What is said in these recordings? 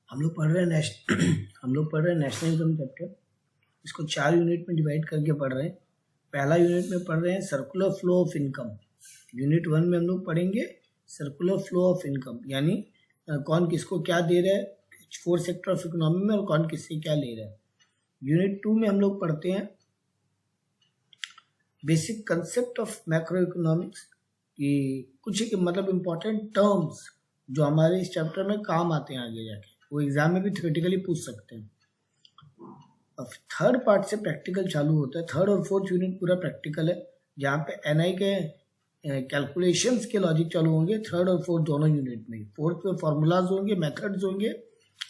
हम लोग पढ़ रहे हैं हम लोग पढ़ रहे हैं नेशनल इनकम चैप्टर। इसको 4 यूनिट में डिवाइड करके पढ़ रहे हैं। पहला यूनिट में पढ़ रहे हैं circular flow of income. Unit 1 में हम लोग पढ़ेंगे सर्कुलर फ्लो ऑफ इनकम, यानी कौन किसको क्या दे रहा है 4 सेक्टर ऑफ इकोनॉमी में और कौन किससे क्या ले रहा है। यूनिट 2 में हम लोग पढ़ते हैं basic concept of macro economics, कि कुछ एक मतलब इम्पोर्टेंट टर्म्स जो हमारे इस चैप्टर में काम आते हैं आगे जाके, वो एग्जाम में भी थ्योरेटिकली पूछ सकते हैं। अब थर्ड पार्ट से प्रैक्टिकल चालू होता है। थर्ड और फोर्थ यूनिट पूरा प्रैक्टिकल है, जहाँ पे एनआई के कैलकुलेशंस के लॉजिक चालू होंगे थर्ड और फोर्थ दोनों यूनिट में। फोर्थ में फार्मूलाज होंगे, मेथड्स होंगे,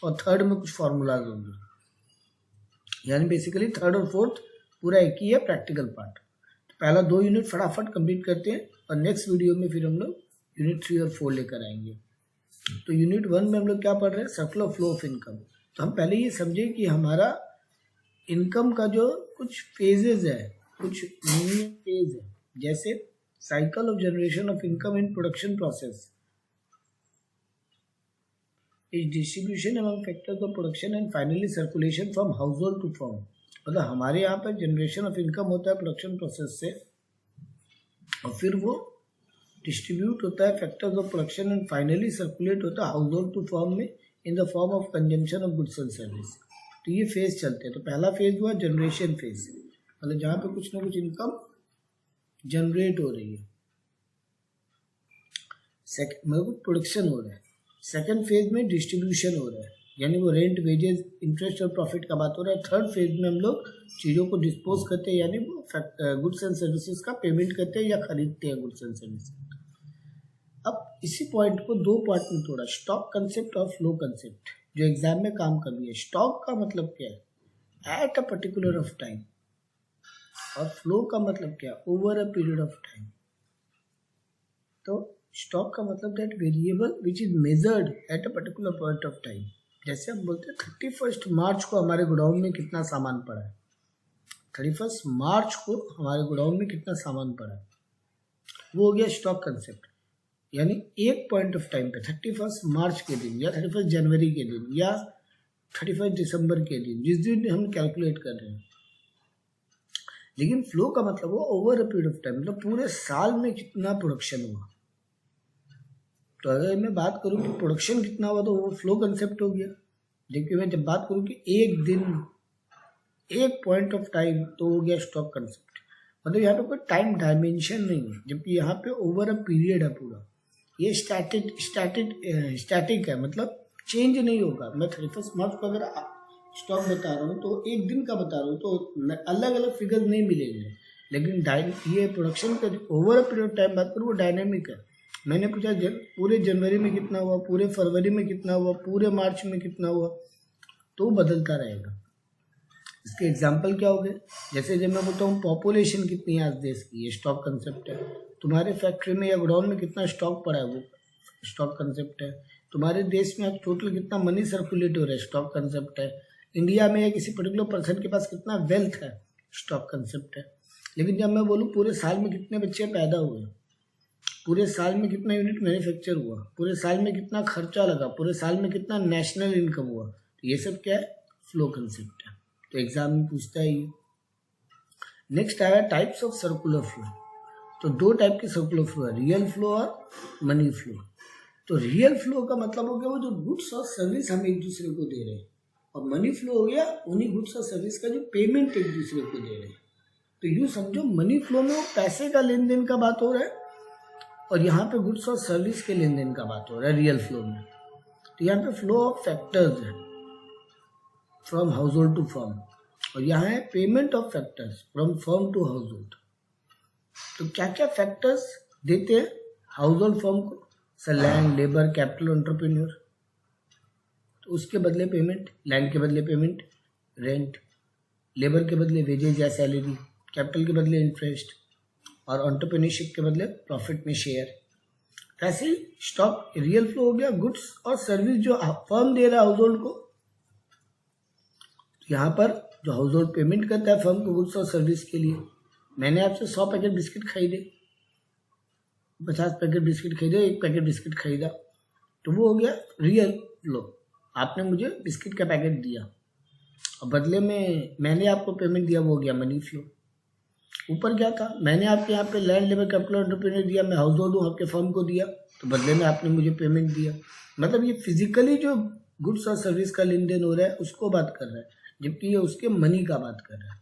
और थर्ड में कुछ फार्मूलाज होंगे। यानी बेसिकली थर्ड और फोर्थ पूरा एक ही है प्रैक्टिकल पार्ट। तो पहला 2 यूनिट फटाफट कंप्लीट करते हैं और नेक्स्ट वीडियो में फिर हम लोग यूनिट 3 और 4 लेकर आएंगे। तो यूनिट 1 में हम लोग क्या पढ़ रहे हैं, सर्कुलर फ्लो ऑफ इनकम। तो हम पहले ये समझे कि हमारा इनकम का जो कुछ फेजेस है, कुछ फेज है, जैसे cycle of generation of income in production process is distribution among factors of production and finally circulation from household to firm. मतलब हमारे यहाँ पर जनरेशन ऑफ इनकम होता है प्रोडक्शन प्रोसेस से, और फिर वो डिस्ट्रीब्यूट होता है factors of production and finally circulate होता है हाउस होल्ड टू फर्म में in the form of consumption of goods and service. तो ये फेज चलते हैं। तो पहला फेज हुआ जनरेशन फेज, मतलब जहाँ पे कुछ ना कुछ इनकम जनरेट हो रही है। सेकंड मतलब प्रोडक्शन हो रहा है। सेकंड फेज में डिस्ट्रीब्यूशन हो रहा है, यानी वो रेंट, वेजेस, इंटरेस्ट और प्रॉफिट का बात हो रहा है। थर्ड फेज में हम लोग चीज़ों को डिस्पोज करते हैं, यानी वो गुड्स एंड सर्विसेज का पेमेंट करते हैं या खरीदते हैं गुड्स एंड सर्विसेज। अब इसी पॉइंट को 2 पार्ट में तोड़ा, स्टॉक कंसेप्ट और फ्लो कंसेप्ट, जो एग्जाम में काम कर रही है। स्टॉक का मतलब क्या है, at a particular of time, और फ्लो का मतलब क्या, over a period of time. तो स्टॉक का मतलब that variable which is measured at a particular point of time. जैसे हम बोलते हैं 31 मार्च को हमारे गोडाउन में कितना सामान पड़ा है, 31 मार्च को हमारे गोडाउन में कितना सामान पड़ा है, वो हो गया स्टॉक कंसेप्ट। यानी एक पॉइंट ऑफ टाइम पे 31 मार्च के दिन या 31 जनवरी के दिन या 31 दिसंबर के दिन, जिस दिन हम कैलकुलेट कर रहे हैं। लेकिन फ्लो का मतलब वो over a period of time, मतलब पूरे साल में कितना प्रोडक्शन हुआ। तो अगर मैं बात करूं कि प्रोडक्शन कितना हुआ तो वो फ्लो कंसेप्ट हो गया। जबकि मैं जब बात करूं कि एक दिन, एक पॉइंट ऑफ टाइम, तो हो गया स्टॉक कंसेप्ट। मतलब यहाँ पे कोई टाइम डायमेंशन नहीं है, जबकि यहाँ पे ओवर अ पीरियड है पूरा। ये स्टैटिक है, मतलब चेंज नहीं होगा। मैं 31 मार्च को अगर स्टॉक बता रहा हूँ तो एक दिन का बता रहा हूँ, तो अलग अलग फिगर नहीं मिलेंगे। लेकिन ये प्रोडक्शन का ओवर अ पीरियड टाइम बात करूँ वो डायनेमिक है। मैंने पूछा पूरे जनवरी में कितना हुआ, पूरे फरवरी में कितना हुआ, पूरे मार्च में कितना हुआ, तो बदलता रहेगा। इसके एग्जाम्पल क्या हो गए, जैसे जब मैं बोलता हूँ पॉपुलेशन कितनी है आज देश की, ये स्टॉक कंसेप्ट है। तुम्हारे फैक्ट्री में या गोडाउन में कितना स्टॉक पड़ा है, वो स्टॉक कंसेप्ट है। तुम्हारे देश में आज टोटल कितना मनी सर्कुलेट हो रहा है, स्टॉक कंसेप्ट है। इंडिया में या किसी पर्टिकुलर पर्सन के पास कितना वेल्थ है, स्टॉक कंसेप्ट है। लेकिन जब मैं बोलूँ पूरे साल में कितने बच्चे पैदा हुए, पूरे साल में कितना यूनिट मैन्युफैक्चर हुआ, पूरे साल में कितना खर्चा लगा, पूरे साल में कितना नेशनल इनकम हुआ, तो ये सब क्या है, फ्लो कंसेप्ट है। तो एग्जाम में पूछता है ये। नेक्स्ट आया टाइप्स ऑफ सर्कुलर फ्लो। तो 2 टाइप के सर्कुलर फ्लो है, रियल फ्लो और मनी फ्लो। तो रियल फ्लो का मतलब हो गया वो जो गुड्स और सर्विस हम एक दूसरे को दे रहे हैं, और मनी फ्लो हो गया उन्हीं गुड्स और सर्विस का जो पेमेंट एक दूसरे को दे रहे हैं। तो यूँ समझो मनी फ्लो में वो पैसे का लेन देन का बात हो रहा है, और यहाँ पे गुड्स और सर्विस के लेन देन का बात हो रहा है रियल फ्लो में। तो यहाँ पे फ्लो ऑफ फैक्टर्स है from household to firm, और यहाँ है payment of factors from firm to household. तो क्या क्या फैक्टर्स देते हैं हाउस होल्ड फर्म को, लैंड, लेबर, कैपिटल, एंटरप्रेन्योर। तो उसके बदले पेमेंट, लैंड के बदले पेमेंट रेंट, लेबर के बदले वेजेज या सैलरी, कैपिटल के बदले इंटरेस्ट, और एंटरप्रेन्योरशिप के बदले प्रॉफिट में शेयर। ऐसे ही स्टॉक रियल फ्लो हो गया गुड्स और सर्विस जो फर्म दे रहा है हाउस होल्ड को। यहाँ पर जो हाउस होल्ड पेमेंट करता है फर्म को गुड्स और सर्विस के लिए, मैंने आपसे 100 पैकेट बिस्किट खरीदे, 50 पैकेट बिस्किट खरीदे, 1 पैकेट बिस्किट खरीदा, तो वो हो गया रियल फ्लो। आपने मुझे बिस्किट का पैकेट दिया और बदले में मैंने आपको पेमेंट दिया, वो हो गया मनी फ्लो। ऊपर क्या था, मैंने आपके यहाँ पे लैंड लेबर कैपिटल एंटरप्रेन्योर दिया, मैं हाउस होल्ड हूँ आपके फर्म को दिया, तो बदले में आपने मुझे पेमेंट दिया। मतलब ये फिजिकली जो गुड्स और सर्विस का लेन देन हो रहा है उसको बात कर रहा है, जबकि ये उसके मनी का बात कर रहा है।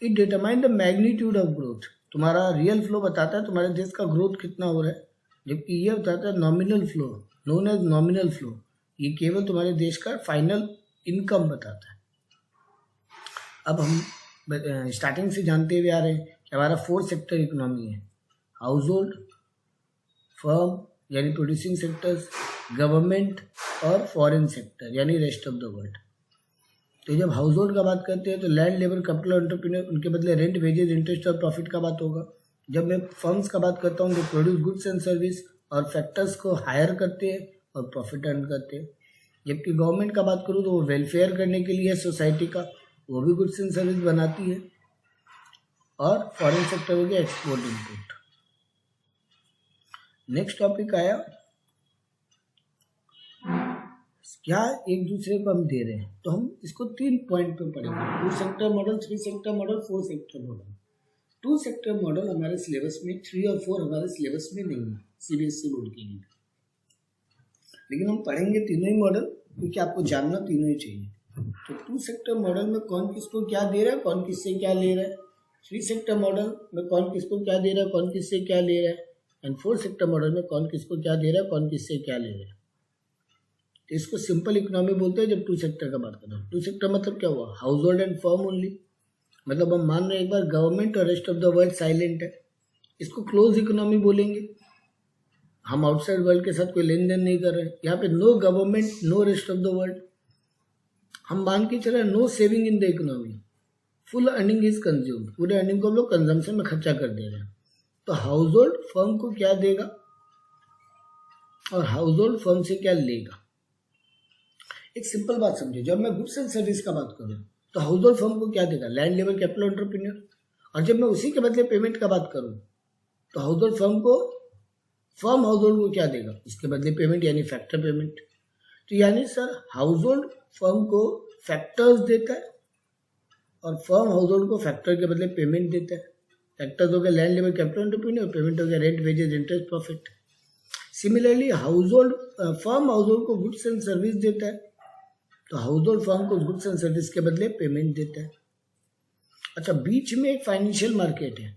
It determine the magnitude of growth. तुम्हारा रियल फ्लो बताता है तुम्हारे देश का ग्रोथ कितना हो रहा है, जबकि ये बताता है nominal flow, known as nominal flow. ये केवल तुम्हारे देश का फाइनल इनकम बताता है। अब हम स्टार्टिंग से जानते हुए आ रहे हैं कि हमारा 4 सेक्टर इकोनॉमी है, हाउस होल्ड, फर्म यानी प्रोड्यूसिंग सेक्टर्स, गवर्नमेंट और फॉरेन सेक्टर यानी रेस्ट ऑफ द वर्ल्ड। तो जब हाउस होल्ड का बात करते हैं तो लैंड लेबर कैपिटल एंटरप्रेन्योर, उनके बदले रेंट, वेजेज, इंटरेस्ट और प्रॉफिट का बात होगा। जब मैं फर्म्स का बात करता हूँ तो प्रोड्यूस गुड्स एंड सर्विस और फैक्टर्स को हायर करते हैं और प्रॉफिट अर्न करते हैं। जबकि गवर्नमेंट का बात करूँ तो वो वेलफेयर करने के लिए सोसाइटी का, वो भी गुड्स एंड सर्विस बनाती है। और फॉरेन सेक्टर हो गया एक्सपोर्ट इम्पोर्ट। नेक्स्ट टॉपिक आया क्या एक दूसरे को हम दे रहे हैं, तो हम इसको 3 पॉइंट पे पढ़ेंगे। 2 sector model, 3 sector model, 4 sector model. 2 sector model हमारे सिलेबस में, 3 और 4 हमारे सिलेबस में नहीं है सीबीएसई बोर्ड के लिए, लेकिन हम पढ़ेंगे तीनों ही मॉडल क्योंकि आपको जानना तीनों ही चाहिए। तो 2 सेक्टर मॉडल में कौन किसको क्या दे रहा है, कौन किससे क्या ले रहा है। 3 सेक्टर मॉडल में कौन किसको क्या दे रहा है, कौन किससे क्या ले रहा है। एंड 4 सेक्टर मॉडल में कौन किसको क्या दे रहा है, कौन किससे क्या ले रहा है। तो इसको सिंपल इकोनॉमी बोलते हैं जब 2 सेक्टर का बात करते हैं। 2 सेक्टर मतलब क्या हुआ, house hold and firm only. मतलब हम मान रहे हैं एक बार गवर्नमेंट और rest of the world silent है, इसको क्लोज इकोनॉमी बोलेंगे। हम आउटसाइड वर्ल्ड के साथ कोई लेन देन नहीं कर रहे हैं। यहाँ पे no government, no rest of the world. हम मान के चल रहे हैं no saving in the economy, full earning is consume. पूरे अर्निंग को हम लोग कंजम्पशन में खर्चा कर दे रहे हैं। तो हाउस होल्ड फर्म को क्या देगा और हाउस होल्ड फर्म से क्या लेगा। एक सिंपल बात समझो, जब मैं गुड्स एंड सर्विस का बात करूँ तो हाउस होल्ड फर्म को क्या देगा, लैंड लेबर कैपिटल एंटरप्रेन्योर। और जब मैं उसी के बदले पेमेंट का बात करूँ तो हाउस होल्ड फर्म को, फर्म हाउस होल्ड को क्या देगा, इसके बदले पेमेंट यानी फैक्टर पेमेंट। तो यानी सर हाउस होल्ड फर्म को फैक्टर्स देता है और फर्म हाउस होल्ड को फैक्टर के बदले पेमेंट देता है। फैक्टर्स हो गया land labour capital entrepreneur, payment हो गया rent, wages, interest, profit. Similarly household firm household को गुड्स एंड सर्विस देता है, तो हाउस होल्ड फर्म को गुड्स एंड सर्विस के बदले पेमेंट देता है। अच्छा, बीच में एक फाइनेंशियल मार्केट है,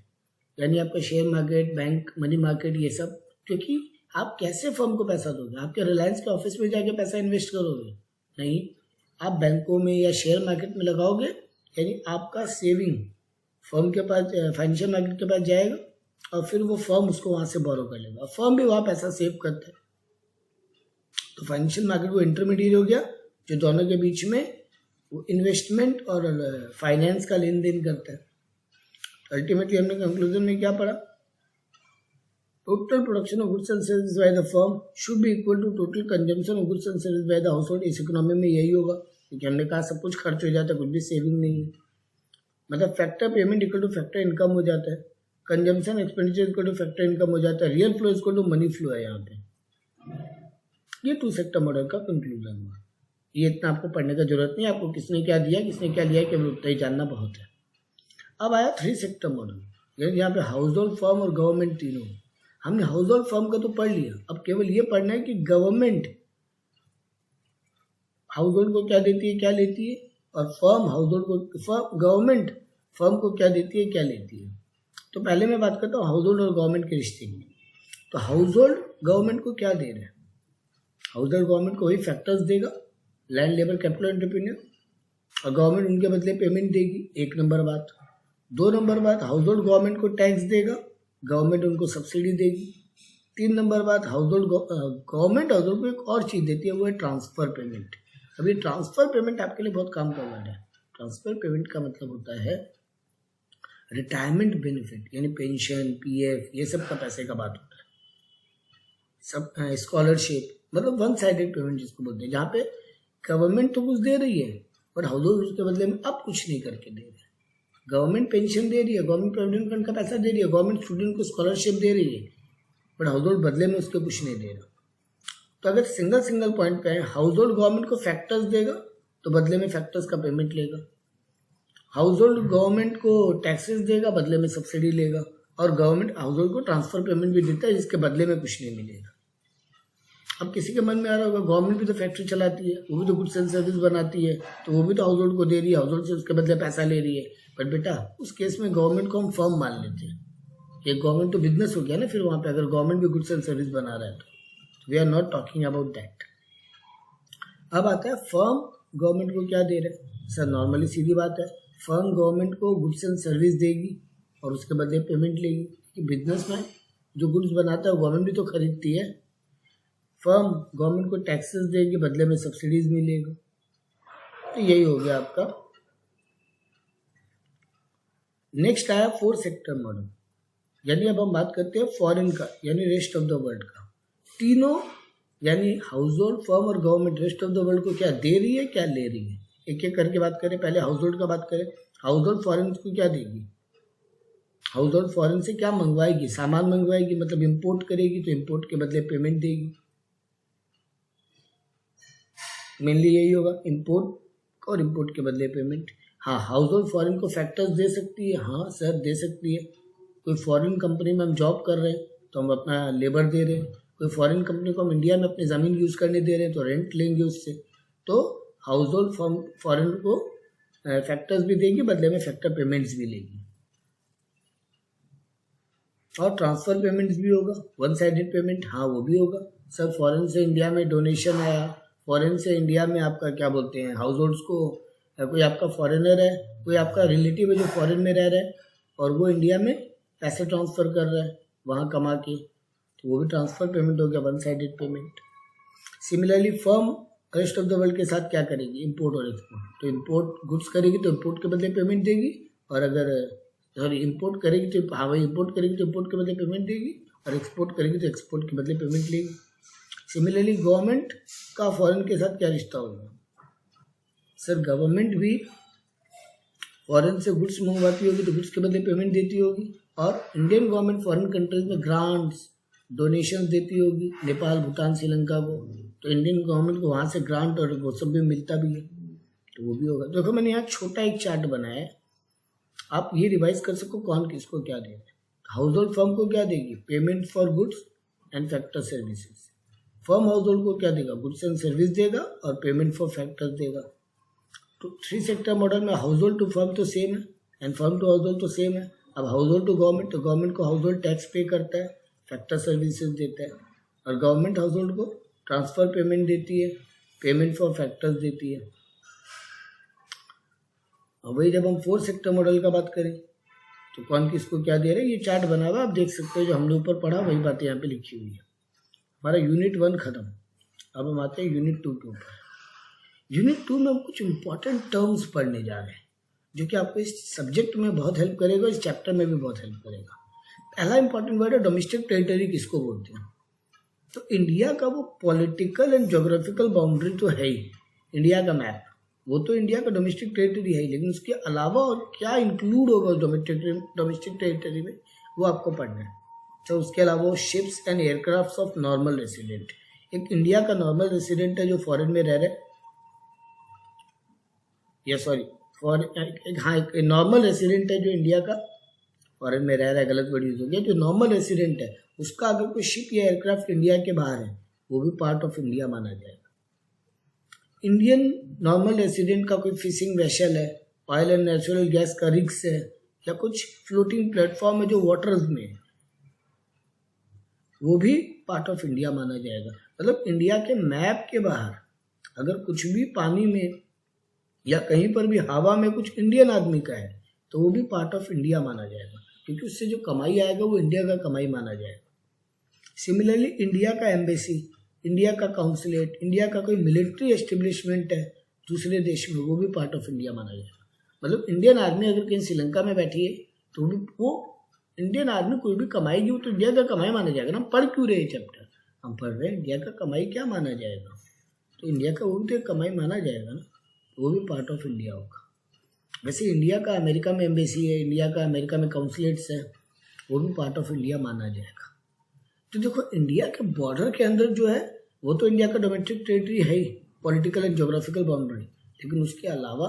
यानी आपका share market, bank, money market, ये सब। क्योंकि आप कैसे फर्म को पैसा दोगे, आपके रिलायंस के ऑफिस में जाके पैसा इन्वेस्ट करोगे नहीं, आप बैंकों में या शेयर मार्केट में लगाओगे। यानी आपका सेविंग फर्म के पास, फाइनेंशियल मार्केट के पास जाएगा और फिर वो फर्म उसको वहाँ से बोरो कर लेगा और फर्म भी वहाँ पैसा सेव करता है। तो फाइनेंशियल मार्केट वो इंटरमीडिएट हो गया जो दोनों के बीच में वो इन्वेस्टमेंट और फाइनेंस का लेन देन करता है। अल्टीमेटली हमने कंक्लूजन में क्या पढ़ा, total production of goods and service by the firm should be equal to total consumption of goods and service by the household. इस इकोनॉमी में यही होगा क्योंकि हमने कहा सब कुछ खर्च हो जाता है, कुछ भी सेविंग नहीं है। मतलब factor payment equal to factor income हो जाता है, consumption expenditure equal to factor income हो जाता है, real flow equal to money flow है। यहाँ पे ये 2 सेक्टर मॉडल का कंक्लूजन हुआ। ये इतना आपको पढ़ने का जरूरत नहीं, आपको किसने क्या दिया, किसने क्या लिया, केवल उतना ही जानना बहुत है। अब आया 3 सेक्टर मॉडल, यानी यहाँ पे हाउस होल्ड, फर्म और गवर्नमेंट तीनों। हमने हाउस होल्ड फर्म का तो पढ़ लिया, अब केवल ये पढ़ना है कि गवर्नमेंट हाउस होल्ड को क्या देती है, क्या लेती है, और फर्म हाउस होल्ड को, गवर्नमेंट फर्म को क्या देती है, क्या लेती है। तो पहले मैं बात करता हूँ हाउस होल्ड और गवर्नमेंट के रिश्ते की। तो हाउस होल्ड गवर्नमेंट को क्या दे रहे हैं, हाउस होल्ड गवर्नमेंट को वही फैक्टर्स देगा, लैंड लेबर कैपिटल एंटरप्रेन्योर, और गवर्नमेंट उनके बदले पेमेंट देगी। 1 नंबर बात। 2 नंबर बात, हाउस होल्ड गवर्नमेंट को टैक्स देगा, गवर्नमेंट उनको सब्सिडी देगी। 3 नंबर बात, house hold government household को एक और चीज़ देती है, वो है ट्रांसफ़र पेमेंट। अभी ट्रांसफ़र पेमेंट आपके लिए बहुत काम का वर्ड है। ट्रांसफ़र पेमेंट का मतलब होता है रिटायरमेंट बेनिफिट, यानी पेंशन, पीएफ, ये सब का पैसे का बात होता है। सब स्कॉलरशिप, मतलब वन साइडेड पेमेंट जिसको बोलते हैं, जहाँ पे गवर्नमेंट तो कुछ दे रही है बट हाउस होल्ड उसके बदले में अब कुछ नहीं करके दे रहे हैं। गवर्नमेंट पेंशन दे रही है, गवर्नमेंट प्रोविडेंट फंड का पैसा दे रही है, गवर्नमेंट स्टूडेंट को स्कॉलरशिप दे रही है, बट हाउस होल्ड बदले में उसके कुछ नहीं दे रहा। तो अगर सिंगल सिंगल पॉइंट पे है, हाउस होल्ड गवर्नमेंट को फैक्टर्स देगा तो बदले में फैक्टर्स का पेमेंट लेगा, हाउस होल्ड गवर्नमेंट को टैक्सेस देगा, बदले में सब्सिडी लेगा, और गवर्नमेंट हाउस होल्ड को ट्रांसफर पेमेंट भी देता है जिसके बदले में कुछ नहीं मिलेगा। अब किसी के मन में आ रहा होगा गवर्नमेंट भी तो फैक्ट्री चलाती है, वो भी तो गुड्स एंड सर्विस बनाती है, तो वो भी तो हाउस होल्ड को दे रही है, हाउस होल्ड से उसके बदले पैसा ले रही है। बट बेटा उस केस में गवर्नमेंट को हम फर्म मान लेते हैं, ये गवर्नमेंट तो बिजनेस हो गया ना फिर वहाँ पे, अगर गवर्नमेंट भी गुड्स एंड सर्विस बना रहा है तो we are not talking about that. अब आता है फर्म गवर्नमेंट को क्या दे रहे हैं। सर नॉर्मली सीधी बात है, फर्म गवर्नमेंट को गुड्स एंड सर्विस देगी और उसके बदले पेमेंट लेगी, कि बिजनेस में जो गुड्स बनाता है गवर्नमेंट भी तो खरीदती है। फर्म गवर्नमेंट को टैक्सेस देगी, बदले में सब्सिडीज मिलेगा। तो यही हो गया आपका। नेक्स्ट आया 4 सेक्टर मॉडल, यानी अब हम बात करते हैं फॉरेन का, यानी रेस्ट ऑफ द वर्ल्ड का। तीनों यानी हाउस होल्ड, फर्म और government rest of the world को क्या दे रही है, क्या ले रही है, एक एक करके बात करें। पहले हाउस होल्ड का बात करें। हाउस होल्ड फॉरेन को क्या देगी, हाउस होल्ड फॉरेन से क्या मंगवाएगी, सामान मंगवाएगी, मतलब इंपोर्ट करेगी तो इंपोर्ट के बदले पेमेंट देगी। मेनली यही होगा, इंपोर्ट और इंपोर्ट के बदले पेमेंट। हाँ, हाउस होल्ड फॉरेन को फैक्टर्स दे सकती है, हाँ सर दे सकती है। कोई फॉरेन कंपनी में हम जॉब कर रहे हैं तो हम अपना लेबर दे रहे हैं, कोई फॉरेन कंपनी को हम इंडिया में अपनी ज़मीन यूज़ करने दे रहे हैं तो रेंट लेंगे उससे। तो हाउस होल्ड फॉरेन को फैक्टर्स भी देगी, बदले में फैक्टर पेमेंट्स भी लेगी। और ट्रांसफ़र पेमेंट्स भी होगा, वन साइडेड पेमेंट, हाँ वो भी होगा। सर फॉरेन से इंडिया में डोनेशन आया, फॉरेन से इंडिया में आपका क्या बोलते हैं हाउस होल्ड्स को, कोई आपका फॉरेनर है, कोई आपका रिलेटिव है जो फॉरेन में रह रहा है और वो इंडिया में पैसे ट्रांसफ़र कर रहा है वहाँ कमा के, तो वो भी ट्रांसफ़र पेमेंट हो गया, one sided payment. Similarly firm rest of the world के साथ क्या करेगी, इंपोर्ट और एक्सपोर्ट। तो इंपोर्ट गुड्स करेगी तो इंपोर्ट के बदले पेमेंट देगी, और अगर इंपोर्ट करेगी तो हाँ भाई इंपोर्ट करेगी तो इंपोर्ट के बदले पेमेंट देगी, और एक्सपोर्ट करेगी तो एक्सपोर्ट के बदले पेमेंट लेगी। सिमिलरली गवर्नमेंट का फॉरेन के साथ क्या रिश्ता होगा। सर गवर्नमेंट भी फॉरेन से गुड्स मंगवाती होगी तो गुड्स के बदले पेमेंट देती होगी, और इंडियन गवर्नमेंट फॉरेन कंट्रीज में ग्रांट्स डोनेशन देती होगी, नेपाल भूटान श्रीलंका को, तो इंडियन गवर्नमेंट को वहाँ से ग्रांट और वो सब भी मिलता भी है, तो वो भी होगा। देखो मैंने यहाँ छोटा एक चार्ट बनाया है, आप ये रिवाइज कर सको कौन किसको क्या देगा। हाउस होल्ड फर्म को क्या देगी, payment for goods and factor services. Firm household को क्या देगा, गुड्स एंड सर्विस देगा और पेमेंट फॉर फैक्टर्स देगा। तो 3 सेक्टर मॉडल में हाउस होल्ड टू फर्म तो सेम है and firm to household तो सेम है। अब हाउस होल्ड टू गवर्नमेंट, तो गवर्नमेंट को हाउस होल्ड टैक्स पे करता है, फैक्टर सर्विसेज देता है, और गवर्नमेंट हाउस होल्ड को ट्रांसफ़र पेमेंट देती है, पेमेंट फॉर फैक्टर्स देती है। और वही जब हम 4 सेक्टर मॉडल का बात करें तो कौन किसको क्या दे रहे हैं, ये चार्ट बना हुआ आप देख सकते हो, जो हमने ऊपर पढ़ा वही बातें यहाँ पे लिखी हुई है। हमारा यूनिट 1 खत्म, अब हम आते हैं यूनिट 2 के ऊपर। यूनिट 2 में हम कुछ इंपॉर्टेंट टर्म्स पढ़ने जा रहे हैं जो कि आपको इस सब्जेक्ट में बहुत हेल्प करेगा, इस चैप्टर में भी बहुत हेल्प करेगा। पहला इंपॉर्टेंट वर्ड है डोमेस्टिक टेरिटरी किसको बोलते हैं। तो इंडिया का वो पॉलिटिकल एंड ज्योग्राफिकल बाउंड्री तो है ही, इंडिया का मैप वो तो इंडिया का डोमेस्टिक टेरिटरी है ही, लेकिन उसके अलावा और क्या इंक्लूड होगा डोमेस्टिक टेरिटरी में वो आपको पढ़ना है। तो उसके अलावा वो ships and aircraft of normal resident, एक इंडिया का नॉर्मल रेसिडेंट है जो फॉरेन में रह रहे, या सॉरी एक नॉर्मल रेसिडेंट है जो इंडिया का फॉरेन में रह रहा है, गलत वर्ड यूज हो गया। जो नॉर्मल रेसिडेंट है उसका अगर कोई शिप या एयरक्राफ्ट इंडिया के बाहर है वो भी पार्ट ऑफ इंडिया माना जाएगा। इंडियन नॉर्मल रेसिडेंट का कोई फिशिंग वेसल है, ऑयल एंड नेचुरल गैस का रिग्स है, या कुछ फ्लोटिंग प्लेटफॉर्म है जो वाटर्स में है, वो भी पार्ट ऑफ इंडिया माना जाएगा। मतलब इंडिया के मैप के बाहर अगर कुछ भी पानी में या कहीं पर भी हवा में कुछ इंडियन आदमी का है तो वो भी पार्ट ऑफ इंडिया माना जाएगा, क्योंकि उससे जो कमाई आएगा वो इंडिया का कमाई माना जाएगा। सिमिलरली इंडिया का एम्बेसी, इंडिया का काउंसलेट, इंडिया का कोई मिलिट्री एस्टेब्लिशमेंट है दूसरे देश में, वो भी पार्ट ऑफ इंडिया माना जाएगा। मतलब इंडियन आदमी अगर कहीं श्रीलंका में बैठी है तो भी वो इंडियन आदमी कोई भी कमाएगी वो तो इंडिया का कमाई माना जाएगा ना। हम पढ़ क्यों रहे चैप्टर, हम पढ़ रहे हैं इंडिया का कमाई क्या माना जाएगा, तो इंडिया का वो भी तो कमाई माना जाएगा ना, वो भी पार्ट ऑफ इंडिया होगा। वैसे इंडिया का अमेरिका में एम्बेसी है, इंडिया का अमेरिका में काउंसलेट्स है, वो भी पार्ट ऑफ इंडिया माना जाएगा। तो देखो इंडिया के बॉर्डर के अंदर जो है वो तो इंडिया का डोमेस्टिक टेरिटरी है ही, पॉलिटिकल एंड जोग्राफिकल बाउंड्री, लेकिन उसके अलावा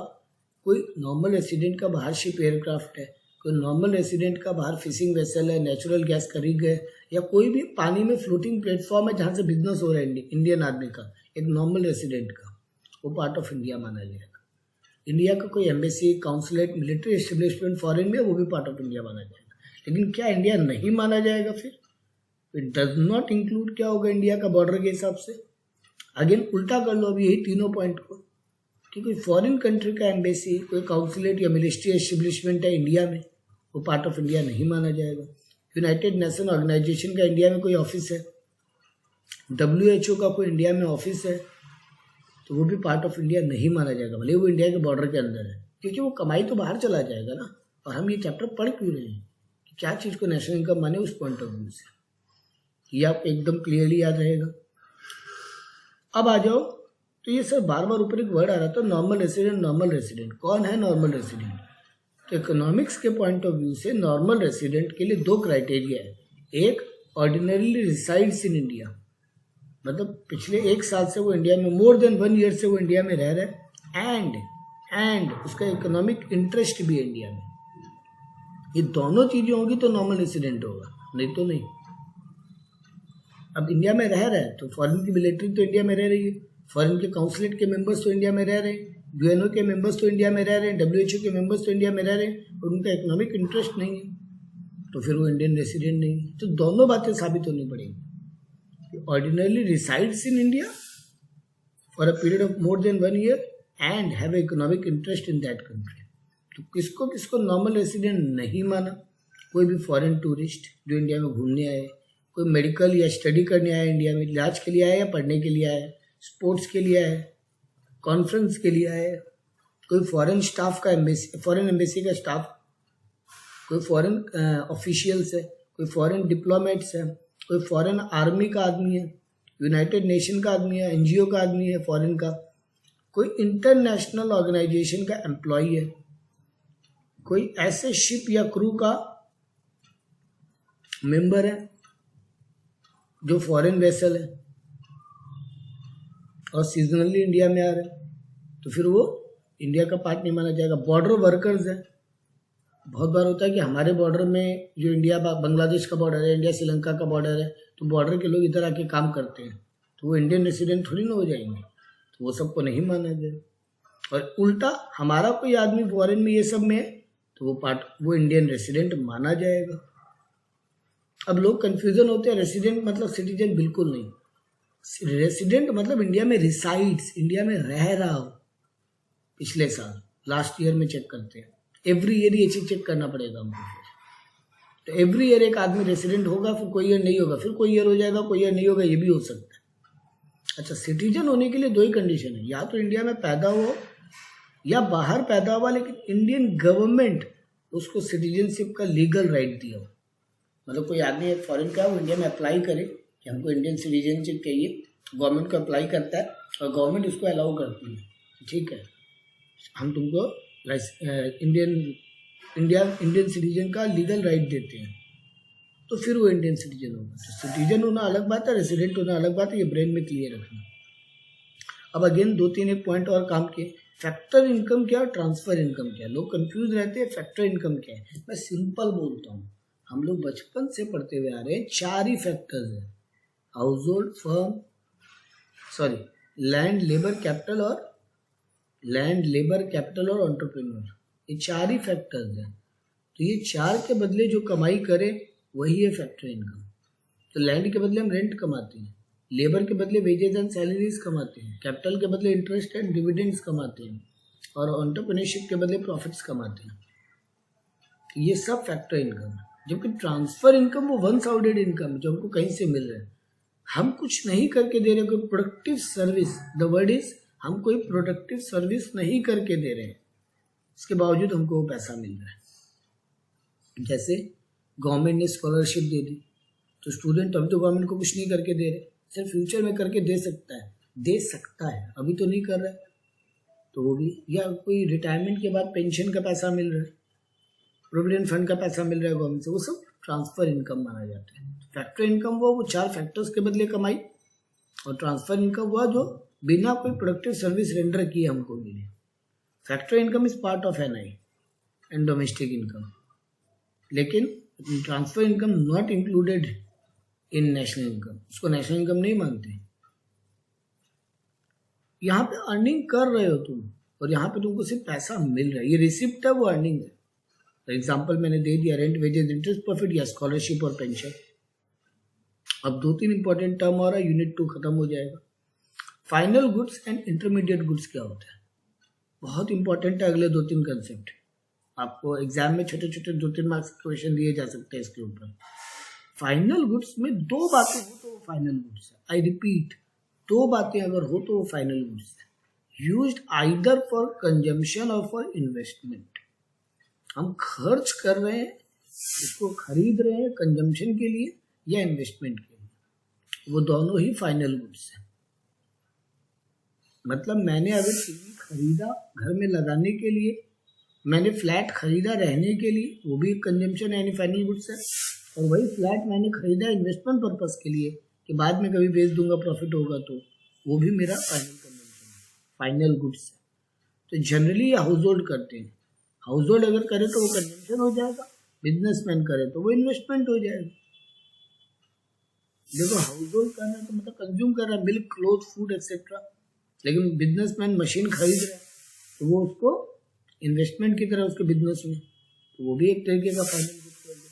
कोई नॉर्मल रेसिडेंट का बाहर शिप एयरक्राफ्ट है, कोई नॉर्मल रेसिडेंट का बाहर फिशिंग वेसल है, नेचुरल गैस का रिग है, या कोई भी पानी में फ्लोटिंग प्लेटफॉर्म है जहाँ से बिजनेस हो रहा है इंडियन आदमी का, एक नॉर्मल रेसिडेंट का, वो पार्ट ऑफ इंडिया माना जाएगा। इंडिया का कोई embassy, consulate, military establishment foreign में, वो भी पार्ट ऑफ इंडिया माना जाएगा। लेकिन क्या इंडिया नहीं माना जाएगा फिर? इट डज नॉट इंक्लूड क्या होगा इंडिया का बॉर्डर के हिसाब से? अगेन उल्टा कर लो अभी यही तीनों पॉइंट को, कि कोई फॉरेन कंट्री का एम्बेसी, कोई काउंसलेट या मिलिट्री एस्टेब्लिशमेंट है इंडिया में, वो पार्ट ऑफ इंडिया नहीं माना जाएगा। यूनाइटेड नेशन ऑर्गेनाइजेशन का इंडिया में कोई ऑफिस है, WHO का कोई इंडिया में ऑफिस है, तो वो भी पार्ट ऑफ इंडिया नहीं माना जाएगा, भले वो इंडिया के बॉर्डर के अंदर है, क्योंकि वो कमाई तो बाहर चला जाएगा ना। और हम ये चैप्टर पढ़ क्यों रहे हैं कि क्या चीज़ को नेशनल इनकम माने उस पॉइंट ऑफ व्यू से, ये आपको एकदम क्लियरली याद रहेगा। अब आ जाओ, तो ये सर बार बार ऊपर एक वर्ड आ रहा था, नॉर्मल रेसिडेंट। नॉर्मल रेसिडेंट कौन है? नॉर्मल रेसिडेंट तो इकोनॉमिक्स के पॉइंट ऑफ व्यू से नॉर्मल रेसिडेंट के लिए दो क्राइटेरिया है। एक, ऑर्डिनरीली रिसाइड्स इन इंडिया, मतलब पिछले 1 साल से वो इंडिया में, मोर देन 1 ईयर से वो इंडिया में रह रहा है, एंड उसका इकोनॉमिक इंटरेस्ट भी है इंडिया में। ये दोनों चीज़ें होगी तो नॉर्मल रेसिडेंट होगा, नहीं तो नहीं। अब इंडिया में रह रहा है तो फॉरेन की मिलिट्री तो इंडिया में रह रही है, फॉरेन के काउंसलेट के मेंबर्स तो इंडिया में रह रहे हैं, UNO के मेंबर्स तो इंडिया में रह रहे हैं, WHO के मेंबर्स तो इंडिया में रह रहे हैं, और उनका इकोनॉमिक इंटरेस्ट नहीं है, तो फिर वो इंडियन रेसिडेंट नहीं है। तो दोनों बातें साबित होनी पड़ेगी, ordinarily resides in India for a period of more than 1 year and have economic interest in that country. तो किसको किसको नॉर्मल रेसिडेंट नहीं माना? कोई भी फॉरेन टूरिस्ट जो इंडिया में घूमने आए, कोई मेडिकल या स्टडी करने आया इंडिया में, इलाज के लिए आया या पढ़ने के लिए आया, स्पोर्ट्स के लिए आया, कॉन्फ्रेंस के लिए आया, कोई फॉरेन स्टाफ का एम्बेसी, फॉरेन एम्बेसी का स्टाफ, कोई फॉरेन ऑफिशियल्स है, कोई फॉरेन डिप्लोमेट्स है, कोई फॉरेन आर्मी का आदमी है, यूनाइटेड नेशन का आदमी है, NGO का आदमी है फॉरेन का, कोई इंटरनेशनल ऑर्गेनाइजेशन का एम्प्लॉई है, कोई ऐसे शिप या क्रू का मेंबर है जो फॉरेन वेसल है और सीजनली इंडिया में आ रहा है, तो फिर वो इंडिया का पार्ट नहीं माना जाएगा। बॉर्डर वर्कर्स है, बहुत बार होता है कि हमारे बॉर्डर में जो इंडिया बांग्लादेश का बॉर्डर है, इंडिया श्रीलंका का बॉर्डर है, तो बॉर्डर के लोग इधर आके काम करते हैं, तो वो इंडियन रेसिडेंट थोड़ी ना हो जाएंगे, तो वो सबको नहीं माना जाएगा। और उल्टा हमारा कोई आदमी फॉरेन में ये सब में है, तो वो इंडियन रेसिडेंट माना जाएगा। अब लोग कंफ्यूजन होते हैं, रेसिडेंट मतलब सिटीजन, बिल्कुल नहीं। रेसिडेंट मतलब इंडिया में रिसाइड्स, इंडिया में रह रहा हो पिछले साल, लास्ट ईयर में चेक करते हैं, एवरी ईयर ये चीज चेक करना पड़ेगा हमको। फिर तो एवरी ईयर एक आदमी रेसिडेंट होगा, फिर कोई ईयर नहीं होगा, फिर कोई ईयर हो जाएगा, कोई ईयर नहीं होगा, ये भी हो सकता है। अच्छा, सिटीजन होने के लिए 2 ही कंडीशन है, या तो इंडिया में पैदा हो या बाहर पैदा हुआ, लेकिन इंडियन गवर्नमेंट उसको सिटीजनशिप का लीगल राइट दिया हो। मतलब कोई आदमी फॉरेन का वो इंडिया में अप्लाई करे कि हमको इंडियन सिटीजनशिप चाहिए, गवर्नमेंट को अप्लाई करता है और गवर्नमेंट उसको अलाउ करती है, ठीक है, हम तुमको इंडियन सिटीजन का लीगल राइट देते हैं, तो फिर वो इंडियन सिटीजन होगा। तो सिटीजन होना अलग बात है, रेसिडेंट होना अलग बात है, ये ब्रेन में क्लियर रखना। अब अगेन 2-3 एक पॉइंट और काम किए। फैक्टर इनकम क्या और ट्रांसफर इनकम क्या? लोग कंफ्यूज रहते हैं, फैक्टर इनकम क्या है। मैं सिंपल बोलता हूँ, हम लोग बचपन से पढ़ते हुए आ रहे हैं, 4 ही फैक्टर्स है, house hold, land, labour, capital और एंटरप्रेन्योर, ये 4 ही फैक्टर्स हैं। तो ये 4 के बदले जो कमाई करे वही है फैक्टर इनकम। तो लैंड के बदले हम रेंट कमाते हैं, लेबर के बदले वेजेस एंड सैलरीज कमाते हैं, कैपिटल के बदले इंटरेस्ट एंड डिविडेंड्स कमाते हैं, और एंटरप्रेन्योरशिप के बदले प्रॉफिट्स कमाते हैं। ये सब फैक्टर इनकम है। जबकि ट्रांसफर इनकम वो वन साइडेड इनकम जो हमको कहीं से मिल रहा है, हम कुछ नहीं करके दे रहे, कोई productive service, the word is, हम कोई प्रोडक्टिव सर्विस नहीं करके दे रहे हैं, इसके बावजूद हमको वो पैसा मिल रहा है। जैसे गवर्नमेंट ने स्कॉलरशिप दे दी, तो स्टूडेंट अभी तो गवर्नमेंट को कुछ नहीं करके दे रहे, सिर्फ फ्यूचर में करके दे सकता है, अभी तो नहीं कर रहा है, तो वो भी, या कोई रिटायरमेंट के बाद पेंशन का पैसा मिल रहा है, प्रोविडेंट फंड का पैसा मिल रहा है गवर्नमेंट से, वो सब ट्रांसफर इनकम माना जाता है। फैक्टर इनकम वो 4 फैक्टर्स के बदले कमाई, और ट्रांसफर इनकम हुआ जो बिना कोई प्रोडक्टिव सर्विस रेंडर किए हमको मिले। Factor income is part of NI and domestic income, लेकिन transfer income not included in national income, उसको नेशनल इनकम नहीं मानते। यहाँ पे अर्निंग कर रहे हो तुम और यहाँ पे तुमको सिर्फ पैसा मिल रहा है, ये रिसिप्ट है, वो अर्निंग है। फॉर एग्जाम्पल मैंने दे दिया रेंट, वेजेस, इंटरेस्ट, प्रॉफिट या स्कॉलरशिप और पेंशन। अब 2-3 इंपॉर्टेंट टर्म और यूनिट 2 खत्म हो जाएगा। Final goods and intermediate goods क्या होता है, बहुत इंपॉर्टेंट है। अगले 2-3 कंसेप्ट आपको एग्जाम में छोटे छोटे 2-3 मार्क्स के क्वेश्चन दिए जा सकते हैं इसके ऊपर। फाइनल गुड्स में 2 बातें हो तो वो फाइनल गुड्स है। आई रिपीट, 2 बातें अगर हो तो वो फाइनल गुड्स है। यूज्ड आइदर फॉर कंजम्पशन और फॉर इन्वेस्टमेंट। हम खर्च कर रहे हैं, इसको खरीद रहे हैं कंजम्पशन के लिए या इन्वेस्टमेंट के लिए, वो दोनों ही फाइनल गुड्स है। मतलब मैंने अगर टीवी खरीदा घर में लगाने के लिए, मैंने फ्लैट खरीदा रहने के लिए, वो भी कंजम्पशन यानी फाइनल गुड्स है। और वही फ्लैट मैंने खरीदा इन्वेस्टमेंट पर्पस के लिए कि बाद में कभी बेच दूंगा प्रॉफिट होगा, तो वो भी मेरा फाइनल कंजम्पशन है, फाइनल गुड्स है। तो जनरली हाउस होल्ड करते हैं, हाउस होल्ड अगर करे तो वो कंजम्पशन हो जाएगा, बिजनेसमैन करे तो वो इन्वेस्टमेंट हो जाएगा। देखो हाउस होल्ड करना तो मतलब कंज्यूम कर रहा है, मिल्क, क्लोथ, फूड एक्सेट्रा, लेकिन बिजनेसमैन मशीन खरीद रहा है तो वो उसको इन्वेस्टमेंट की तरह उसके बिजनेस में, तो वो भी एक तरीके का फाइनल गुड्स हो गया।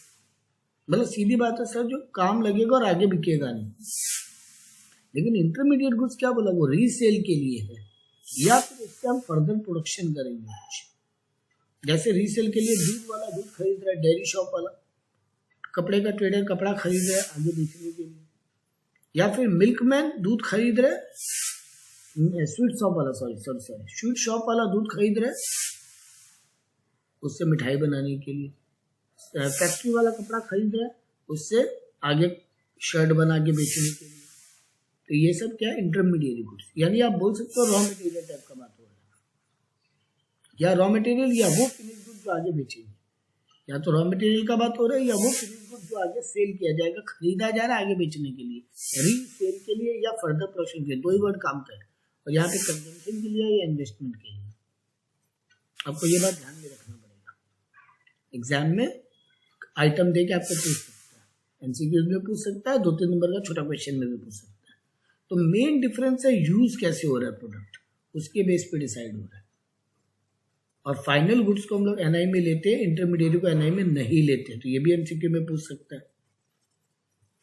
मतलब सीधी बात है सर, जो काम लगेगा और आगे बिकेगा नहीं। लेकिन इंटरमीडिएट गुड्स क्या बोला, वो रीसेल के लिए है या फिर इससे हम फर्दर प्रोडक्शन करेंगे। जैसे रीसेल के लिए दूध वाला दूध खरीद रहा है, डेयरी शॉप वाला, कपड़े का ट्रेडर कपड़ा खरीद रहा है आगे बेचने के लिए, या फिर मिल्कमैन दूध खरीद रहा है, स्वीट शॉप वाला स्वीट शॉप वाला दूध खरीद रहा है उससे मिठाई बनाने के लिए, फैक्ट्री वाला कपड़ा खरीद रहा है उससे आगे शर्ट बना के बेचने के लिए। तो ये सब क्या है, इंटरमीडिएट गुड्स। यानी आप बोल सकते हो रॉ मटेरियल टाइप का बात हो रहा है, या रॉ मटेरियल या वो फिनिश गुड जो आगे बेचेंगे, या तो रॉ मटेरियल का बात हो रहा है या वो फिनिश गुड जो आगे सेल किया जाएगा, खरीदा जा रहा है आगे बेचने के लिए, रीसेल के लिए या फर्दर प्रोडक्शन के लिए। 2 ही वर्ड काम का है, और यहाँ पे कंजम्पशन के लिए या इन्वेस्टमेंट के लिए। आपको ये बात ध्यान में रखना पड़ेगा, एग्जाम में आइटम दे के आपको पूछ सकता है, एमसीक्यूज में पूछ सकता है, 2-3 नंबर का छोटा क्वेश्चन में भी पूछ सकता है। तो मेन डिफरेंस है यूज कैसे हो रहा है प्रोडक्ट, उसके बेस पे डिसाइड हो रहा है। और फाइनल गुड्स को हम लोग एनआई में लेते हैं, इंटरमीडिएट को एनआई में नहीं लेते, तो ये भी एमसीक्यू में पूछ सकता है।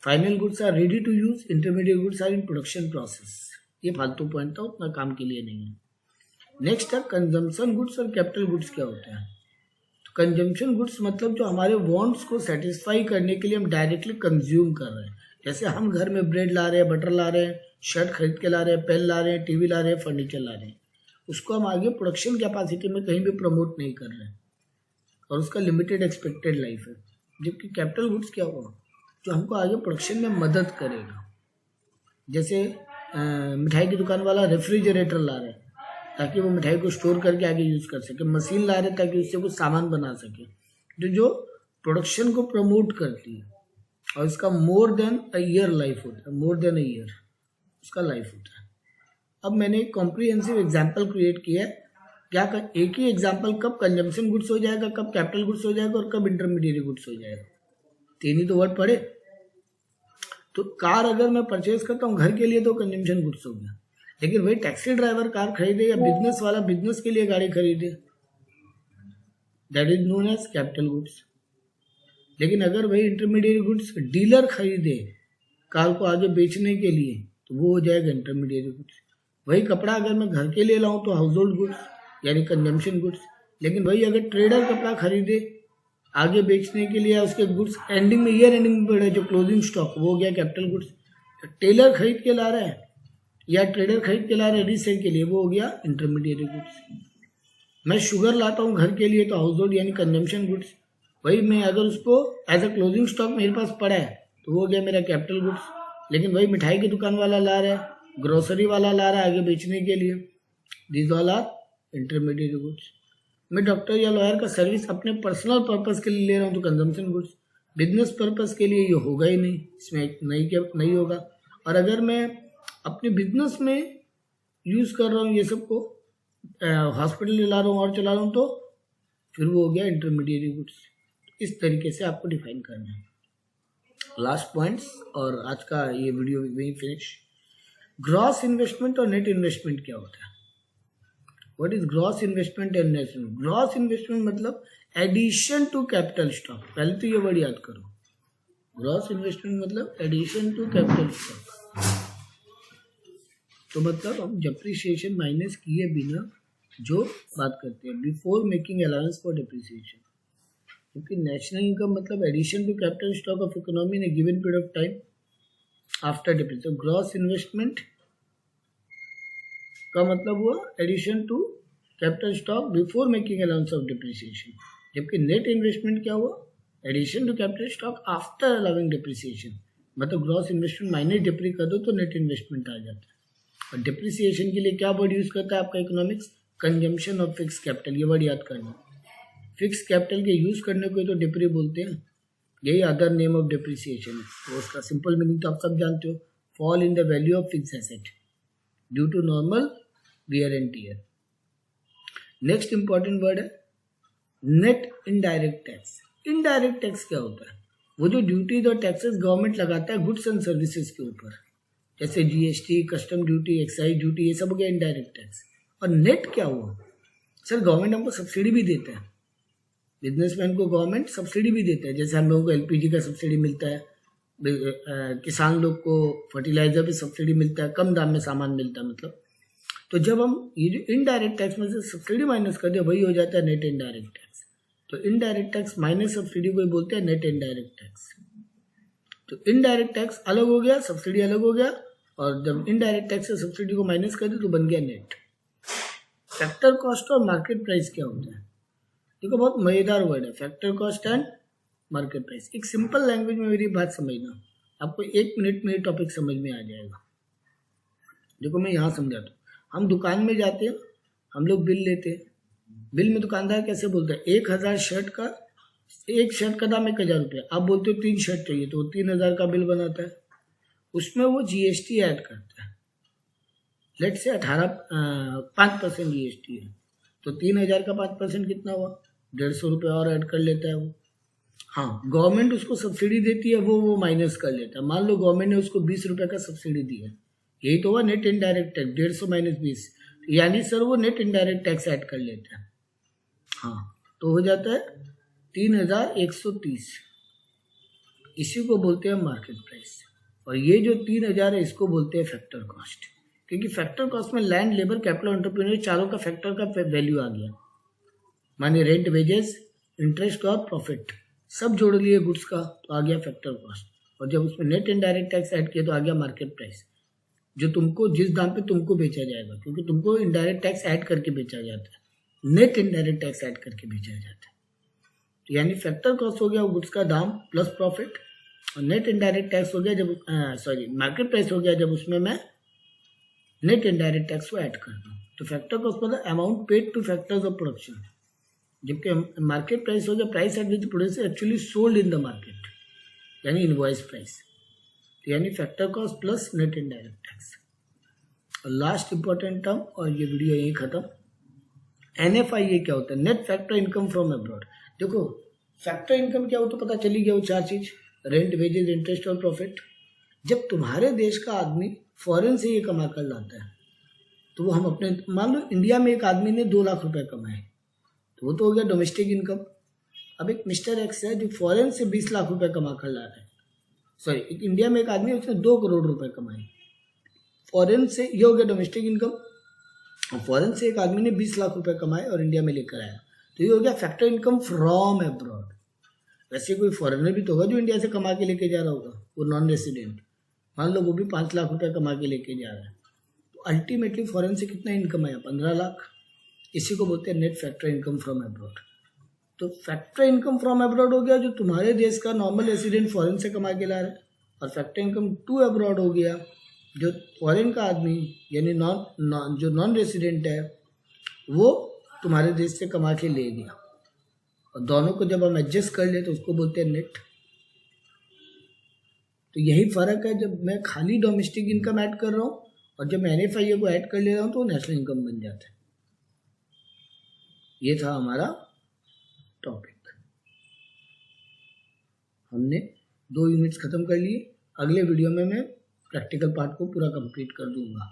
Final goods are ready to use, intermediate goods are in production process. ये फालतू पॉइंट था, उतना काम के लिए नहीं है। नेक्स्ट है कंजम्पशन गुड्स और कैपिटल गुड्स क्या होता है। तो कंजम्पशन गुड्स मतलब जो हमारे वांट्स को सेटिस्फाई करने के लिए हम डायरेक्टली कंज्यूम कर रहे हैं। जैसे हम घर में ब्रेड ला रहे हैं, बटर ला रहे हैं, शर्ट खरीद के ला रहे हैं, पेन ला रहे हैं, टीवी ला रहे हैं, फर्नीचर ला रहे हैं, उसको हम आगे प्रोडक्शन कैपेसिटी में कहीं भी प्रमोट नहीं कर रहे हैं और उसका लिमिटेड एक्सपेक्टेड लाइफ है। जबकि कैपिटल गुड्स क्या होगा, जो हमको आगे प्रोडक्शन में मदद करेगा। जैसे मिठाई की दुकान वाला रेफ्रिजरेटर ला रहा है ताकि वो मिठाई को स्टोर करके आगे यूज़ कर सके, मशीन ला रहे हैं ताकि उससे कुछ सामान बना सके, जो प्रोडक्शन को प्रमोट करती है। और इसका more than a year life होता है, मोर देन अ ईयर उसका लाइफ होता है। अब मैंने एक कॉम्प्रिहेंसिव एग्जाम्पल क्रिएट किया है। क्या एक ही एग्जाम्पल कब कंजम्पशन गुड्स हो जाएगा, कब कैपिटल गुड्स हो जाएगा और कब इंटरमीडिएट गुड्स हो जाएगा। 3 ही तो वर्ड पढ़े। तो कार अगर मैं परचेज करता हूँ घर के लिए तो कंजम्पशन गुड्स हो गया, लेकिन वही टैक्सी ड्राइवर कार खरीदे या बिजनेस वाला बिजनेस के लिए गाड़ी खरीदे, that is known as capital goods. लेकिन अगर वही इंटरमीडिएट गुड्स डीलर खरीदे कार को आगे बेचने के लिए तो वो हो जाएगा इंटरमीडिएट गुड्स। वही कपड़ा अगर मैं घर के लिए लाऊं तो हाउस होल्ड गुड्स यानी कंजम्पशन गुड्स। लेकिन वही अगर ट्रेडर कपड़ा खरीदे आगे बेचने के लिए, उसके गुड्स एंडिंग में, ईयर एंडिंग में पड़े जो क्लोजिंग स्टॉक, वो हो गया कैपिटल गुड्स। टेलर खरीद के ला रहा है या ट्रेडर खरीद के ला रहा है रीसेल के लिए, वो हो गया इंटरमीडिएट गुड्स। मैं शुगर लाता हूँ घर के लिए तो हाउस होल्ड यानी कंजम्पशन गुड्स। वही मैं अगर उसको एज अ क्लोजिंग स्टॉक मेरे पास पड़ा है तो वो हो गया मेरा कैपिटल गुड्स। लेकिन वही मिठाई की दुकान वाला ला रहा है, ग्रोसरी वाला ला रहा है आगे बेचने के लिए, these all are intermediate goods. मैं डॉक्टर या लॉयर का सर्विस अपने पर्सनल पर्पस के लिए ले रहा हूँ तो कंजम्पशन गुड्स। बिजनेस पर्पस के लिए ये होगा ही नहीं, इसमें नहीं होगा। और अगर मैं अपने बिजनेस में यूज कर रहा हूँ ये सबको, हॉस्पिटल चला रहा हूँ और चला रहा हूँ, तो फिर वो हो गया इंटरमीडिएट गुड्स। इस तरीके से आपको डिफाइन करना है। लास्ट पॉइंट्स और आज का ये वीडियो वही फिनिश। ग्रॉस इन्वेस्टमेंट और नेट इन्वेस्टमेंट क्या होता है? What is gross investment and net investment? Gross investment मतलब एडिशन टू कैपिटल स्टॉक। पहले तो ये वर्ड याद करो, ग्रॉस इन्वेस्टमेंट मतलब एडिशन टू कैपिटल स्टॉक। तो मतलब हम डेप्रिसिएशन माइनस किए बिना जो बात करते हैं, before making allowance for depreciation. क्योंकि नेशनल इनकम मतलब addition to capital stock of economy in a given period of time after depreciation. Gross investment का मतलब हुआ addition to capital stock before making allowance of depreciation. जबकि net investment क्या हुआ? Addition to capital stock after allowing depreciation. मतलब gross investment minus डेप्री कर दो तो नेट इन्वेस्टमेंट आ जाता है। और डेप्रिसिएशन के लिए क्या वर्ड यूज करता है आपका economics? Consumption of fix capital. ये वर्ड याद करना। फिक्स कैपिटल के यूज करने को तो डेप्री बोलते हैं, यही अदर नेम ऑफ डेप्रिसिएशन है। तो उसका सिंपल मीनिंग तो आप सब जानते हो, fall in the value of fix asset due to normal wear and tear. Next important word है net indirect tax. Indirect tax क्या होता है? वो जो ड्यूटीज और टैक्सेस गवर्नमेंट लगाता है गुड्स एंड सर्विसेज के ऊपर, जैसे GST, custom duty, excise duty, ये सब हो गया इनडायरेक्ट टैक्स। और नेट क्या हुआ? सर गवर्नमेंट हमको सब्सिडी भी देता है, बिजनेसमैन को गवर्नमेंट सब्सिडी भी देता है। जैसे हम लोगों को एलपीजी का सब्सिडी मिलता है, किसान लोग को फर्टिलाइजर भी सब्सिडी मिलता है, कम दाम में सामान मिलता है। मतलब तो जब हम ये जो इनडायरेक्ट टैक्स में से सब्सिडी माइनस कर दे वही हो जाता है नेट इनडायरेक्ट टैक्स। तो इनडायरेक्ट टैक्स माइनस सब्सिडी को बोलते हैं नेट इनडायरेक्ट टैक्स। तो इनडायरेक्ट टैक्स अलग हो गया, सब्सिडी अलग हो गया, और जब इनडायरेक्ट टैक्स से सब्सिडी को माइनस कर दे तो बन गया नेट। फैक्टर कॉस्ट और मार्केट प्राइस क्या होता है? देखो बहुत मजेदार वर्ड है, factor cost and market price. एक सिंपल लैंग्वेज में मेरी बात समझना, आपको 1 मिनट में टॉपिक समझ में आ जाएगा। देखो मैं यहाँ समझाता हूँ। हम दुकान में जाते हैं, हम लोग बिल लेते हैं, बिल में दुकानदार कैसे बोलता है 1000 शर्ट का, एक शर्ट का दाम 1000 रुपये, आप बोलते हो 3 शर्ट चाहिए तो 3000 का बिल बनाता है। उसमें वो जीएसटी ऐड करता है, लेट से 5% जीएसटी है, तो 3000 का 5% कितना हुआ? 150 रुपये और ऐड कर लेता है वो। हाँ, गवर्नमेंट उसको सब्सिडी देती है, वो माइनस कर लेता है। मान लो गवर्नमेंट ने उसको 20 रुपये का सब्सिडी दी है, यही तो हुआ नेट इनडायरेक्ट टैक्स, 150 माइनस 20, यानी सर वो नेट इनडायरेक्ट टैक्स ऐड कर लेता है। हाँ, तो हो जाता है 3130। इसी को बोलते हैं मार्केट प्राइस। और ये जो 3000 है इसको बोलते हैं फैक्टर कॉस्ट, क्योंकि फैक्टर कॉस्ट में लैंड, लेबर, कैपिटल, एंटरप्रेन्योर चारों का फैक्टर का वैल्यू आ गया। माने रेंट, वेजेस, इंटरेस्ट और प्रॉफिट सब जोड़ लिए गुड्स का, तो आ गया फैक्टर कॉस्ट। और जब उसमें नेट इनडायरेक्ट टैक्स ऐड किया तो आ गया मार्केट प्राइस, जो तुमको जिस दाम पे तुमको बेचा जाएगा, क्योंकि तुमको इनडायरेक्ट टैक्स ऐड करके बेचा जाता है, नेट इनडायरेक्ट टैक्स ऐड करके बेचा जाता है। तो यानी फैक्टर कॉस्ट हो गया गुड्स का दाम प्लस प्रॉफिट, और नेट इनडायरेक्ट टैक्स हो गया जब मार्केट प्राइस हो गया जब उसमें मैं नेट इनडायरेक्ट टैक्स को ऐड कर दूँ। तो फैक्टर कॉस्ट मतलब amount paid two factors of production, जबकि मार्केट प्राइस हो गया price at which product actually sold in the market, यानी इनवॉइस प्राइस। यानी factor cost plus net indirect tax. और लास्ट इंपॉर्टेंट टर्म, और ये वीडियो यहीं खत्म। NFI क्या होता है? Net factor income from abroad. देखो फैक्टर इनकम क्या हो तो पता चली गया, वो 4 चीज, रेंट, वेजेस, इंटरेस्ट और प्रॉफिट। जब तुम्हारे देश का आदमी फॉरेन से ये कमा कर लाता है तो वो हम अपने, मान लो इंडिया में एक आदमी ने 2 लाख रुपए कमाए तो वो तो हो गया डोमेस्टिक इनकम। अब एक मिस्टर एक्स है जो फॉरेन से 20 लाख रुपए कमा कर ला रहा है, सॉरी एक इंडिया में एक आदमी उसने 2 करोड़ रुपए कमाए, फॉरेन से ये हो गया डोमेस्टिक इनकम। और फॉरेन से एक आदमी ने 20 लाख रुपए कमाए और इंडिया में लेकर आया, तो ये हो गया फैक्टर इनकम फ्रॉम अब्रॉड। वैसे कोई फॉरेनर भी तो होगा जो इंडिया से कमा के लेके जा रहा होगा, वो नॉन रेसिडेंट, मान लो वो भी 5 लाख रुपए कमा के लेके जा रहा है, तो अल्टीमेटली फॉरेन से कितना इनकम आया? 15 लाख। इसी को बोलते हैं net factor income from abroad. तो फैक्टर इनकम फ्रॉम अब्रॉड हो गया जो तुम्हारे देश का नॉर्मल रेसिडेंट फॉरेन से कमा के ला रहा है, और फैक्टर इनकम टू अब्रॉड हो गया जो फॉरेन का आदमी यानी जो नॉन रेसिडेंट है वो तुम्हारे देश से कमा के ले गया, और दोनों को जब हम एडजस्ट कर ले तो उसको बोलते हैं नेट। तो यही फर्क है, जब मैं खाली डोमेस्टिक इनकम ऐड कर रहा हूँ और जब मैं NFIA को ऐड कर ले रहा हूँ तो नेशनल इनकम बन जाता है। ये था हमारा टॉपिक। हमने 2 यूनिट्स खत्म कर लिए। अगले वीडियो में मैं प्रैक्टिकल पार्ट को पूरा कंप्लीट कर दूंगा।